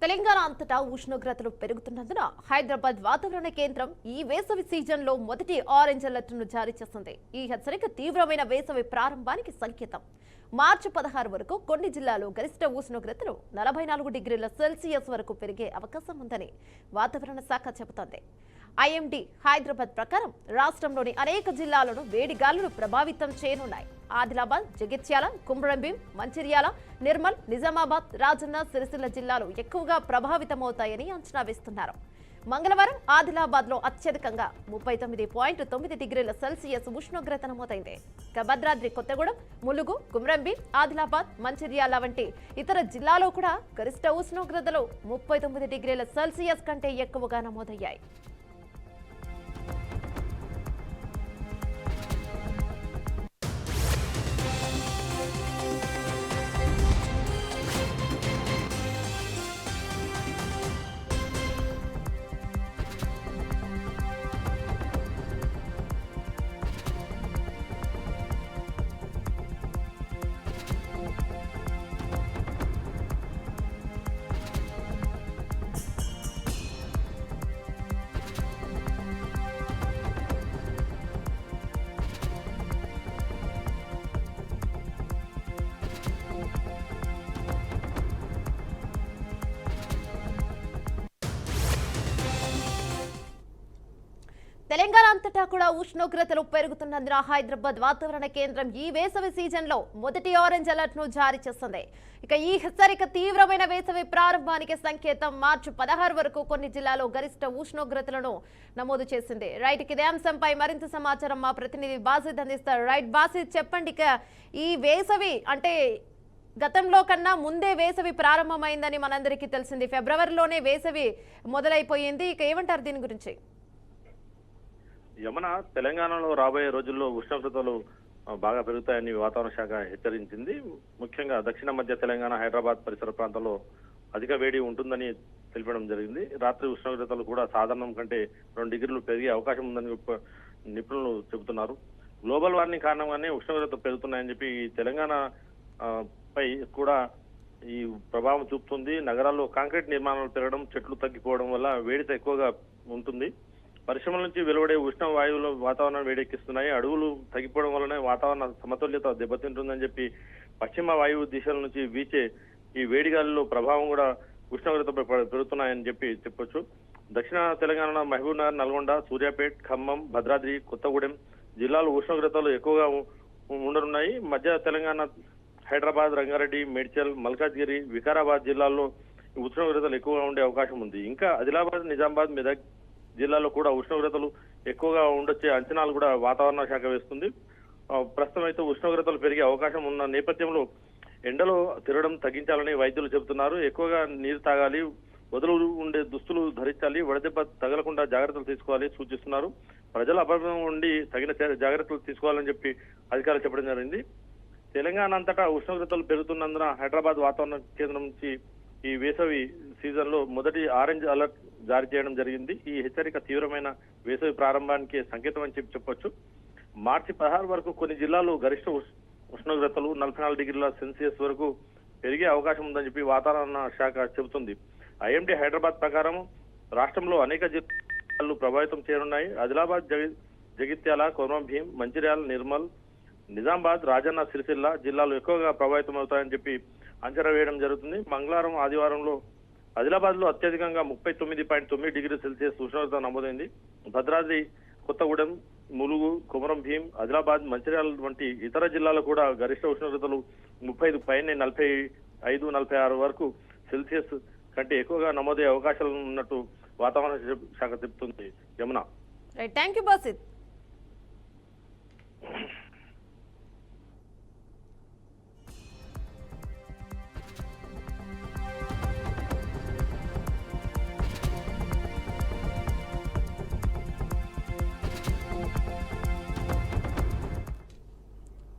తెలంగాణ అంతటా ఉష్ణోగ్రతలు పెరుగుతున్నందున హైదరాబాద్ వాతావరణ కేంద్రం ఈ వేసవి సీజన్లో మొదటి ఆరెంజ్ అలర్ట్ను జారీ చేసింది. ఈ హెచ్చరిక తీవ్రమైన వేసవి ప్రారంభానికి సంకేతం. మార్చి 16 వరకు కొన్ని జిల్లాల్లో గరిష్ట ఉష్ణోగ్రతలు 44 డిగ్రీల సెల్సియస్ వరకు పెరిగే అవకాశం ఉందని వాతావరణ శాఖ చెబుతోంది. ఐఎండీ హైదరాబాద్ ప్రకారం రాష్ట్రంలోని అనేక జిల్లాలను వేడి గాలులు ప్రభావితం చేయనున్నాయి. ఆదిలాబాద్, జగిత్యాల, కుమ్రంభీం, మంచిర్యాల, నిర్మల్, నిజామాబాద్, రాజన్న, సిరిసిల్ల జిల్లాలు ఎక్కువగా ప్రభావితమవుతాయని అంచనా వేస్తున్నారు. మంగళవారం ఆదిలాబాద్ లో అత్యధికంగా 39.9 డిగ్రీల సెల్సియస్ ఉష్ణోగ్రత నమోదైంది. భద్రాద్రి కొత్తగూడెం, ములుగు, కుమ్రంభీం, ఆదిలాబాద్, మంచిర్యాల వంటి ఇతర జిల్లాలో కూడా గరిష్ట ఉష్ణోగ్రతలు 39 డిగ్రీల సెల్సియస్ కంటే ఎక్కువగా నమోదయ్యాయి. తెలంగాణ అంతటా కూడా ఉష్ణోగ్రతలు పెరుగుతున్నందున హైదరాబాద్ వాతావరణ కేంద్రం ఈ వేసవి సీజన్లో మొదటి ఆరెంజ్ అలర్ట్ ను జారీ చేసింది. ఇక ఈ హెచ్చరిక తీవ్రమైన వేసవి ప్రారంభానికి సంకేతం. మార్చి 16 వరకు కొన్ని జిల్లాల్లో గరిష్ట ఉష్ణోగ్రతలను నమోదు చేసింది. రైట్, ఇదే అంశంపై మరింత సమాచారం మా ప్రతినిధి బాసిద్ అందిస్తారు. రైట్ బాసిద్, చెప్పండి, ఇక ఈ వేసవి అంటే గతంలో కన్నా ముందే వేసవి ప్రారంభమైందని మనందరికీ తెలిసింది. ఫిబ్రవరిలోనే వేసవి మొదలైపోయింది. ఇక ఏమంటారు దీని గురించి? యమున, తెలంగాణలో రాబోయే రోజుల్లో ఉష్ణోగ్రతలు బాగా పెరుగుతాయని వాతావరణ శాఖ హెచ్చరించింది. ముఖ్యంగా దక్షిణ మధ్య తెలంగాణ, హైదరాబాద్ పరిసర ప్రాంతాల్లో అధిక వేడి ఉంటుందని తెలిపడం జరిగింది. రాత్రి ఉష్ణోగ్రతలు కూడా సాధారణం కంటే 2 డిగ్రీలు పెరిగే అవకాశం ఉందని నిపుణులు చెబుతున్నారు. గ్లోబల్ వార్మింగ్ కారణంగానే ఉష్ణోగ్రతలు పెరుగుతున్నాయని చెప్పి తెలంగాణ పై కూడా ఈ ప్రభావం చూపుతుంది. నగరాల్లో కాంక్రీట్ నిర్మాణాలు పెరగడం, చెట్లు తగ్గిపోవడం వల్ల వేడిత ఎక్కువగా ఉంటుంది. పరిశ్రమల నుంచి వెలువడే ఉష్ణ వాయువులు వాతావరణం వేడెక్కిస్తున్నాయి. అడవులు తగ్గిపోవడం వల్లనే వాతావరణ సమతుల్యత దెబ్బతింటుందని చెప్పి పశ్చిమ వాయువు దిశల నుంచి వీచే ఈ వేడిగాలిలో ప్రభావం కూడా ఉష్ణోగ్రత పెరుగుతున్నాయని చెప్పొచ్చు. దక్షిణ తెలంగాణ మహబూబ్ నగర్, నల్గొండ, సూర్యాపేట్, ఖమ్మం, భద్రాద్రి కొత్తగూడెం జిల్లాలు ఉష్ణోగ్రతలు ఎక్కువగా ఉండనున్నాయి. మధ్య తెలంగాణ హైదరాబాద్, రంగారెడ్డి, మేడ్చల్, మల్కాజ్గిరి, వికారాబాద్ జిల్లాల్లో ఉష్ణోగ్రతలు ఎక్కువగా ఉండే అవకాశం ఉంది. ఇంకా ఆదిలాబాద్, నిజామాబాద్, మెదక్ జిల్లాలో కూడా ఉష్ణోగ్రతలు ఎక్కువగా ఉండొచ్చే అంచనాలు కూడా వాతావరణ శాఖ వేస్తుంది. ప్రస్తుతం అయితే ఉష్ణోగ్రతలు పెరిగే అవకాశం ఉన్న నేపథ్యంలో ఎండలో తిరగడం తగ్గించాలని వైద్యులు చెబుతున్నారు. ఎక్కువగా నీరు తాగాలి, వదులు ఉండే దుస్తులు ధరించాలి, వడదెబ్బ తగలకుండా జాగ్రత్తలు తీసుకోవాలి సూచిస్తున్నారు. ప్రజల అభ్యర్థం ఉండి తగిన జాగ్రత్తలు తీసుకోవాలని చెప్పి అధికారులు చెప్పడం జరిగింది. తెలంగాణ అంతటా ఉష్ణోగ్రతలు పెరుగుతున్నందున హైదరాబాద్ వాతావరణ కేంద్రం నుంచి ఈ వేసవి సీజన్ లో మొదటి ఆరెంజ్ అలర్ట్ జారీ చేయడం జరిగింది. ఈ హెచ్చరిక తీవ్రమైన వేసవి ప్రారంభానికి సంకేతం అని చెప్పొచ్చు. మార్చి 16 వరకు కొన్ని జిల్లాలు గరిష్ట ఉష్ణోగ్రతలు 44 డిగ్రీల సెల్సియస్ వరకు పెరిగే అవకాశం ఉందని చెప్పి వాతావరణ శాఖ చెబుతుంది. ఐఎండీ హైదరాబాద్ ప్రకారం రాష్ట్రంలో అనేక జిల్లాలు ప్రభావితం చేయనున్నాయి. ఆదిలాబాద్, జగిత్యాల, కొమరంభీం, మంచిర్యాల, నిర్మల్, నిజామాబాద్, రాజన్న, సిరిసిల్ల జిల్లాలు ఎక్కువగా ప్రభావితం అవుతాయని చెప్పి అంచనా వేయడం జరుగుతుంది. మంగళవారం, ఆదివారంలో ఆదిలాబాద్ లో అత్యధికంగా 39.9 డిగ్రీల సెల్సియస్ ఉష్ణోగ్రత నమోదైంది. భద్రాద్రి కొత్తగూడెం, ములుగు, కొమరంభీం, ఆదిలాబాద్, మంచిర్యాల వంటి ఇతర జిల్లాలు కూడా గరిష్ట ఉష్ణోగ్రతలు 35 పైనే 45, 46 వరకు సెల్సియస్ కంటే ఎక్కువగా నమోదయ్యే అవకాశాలు ఉన్నట్టు వాతావరణ శాఖ చెబుతుంది. Yamuna, thank you Basid.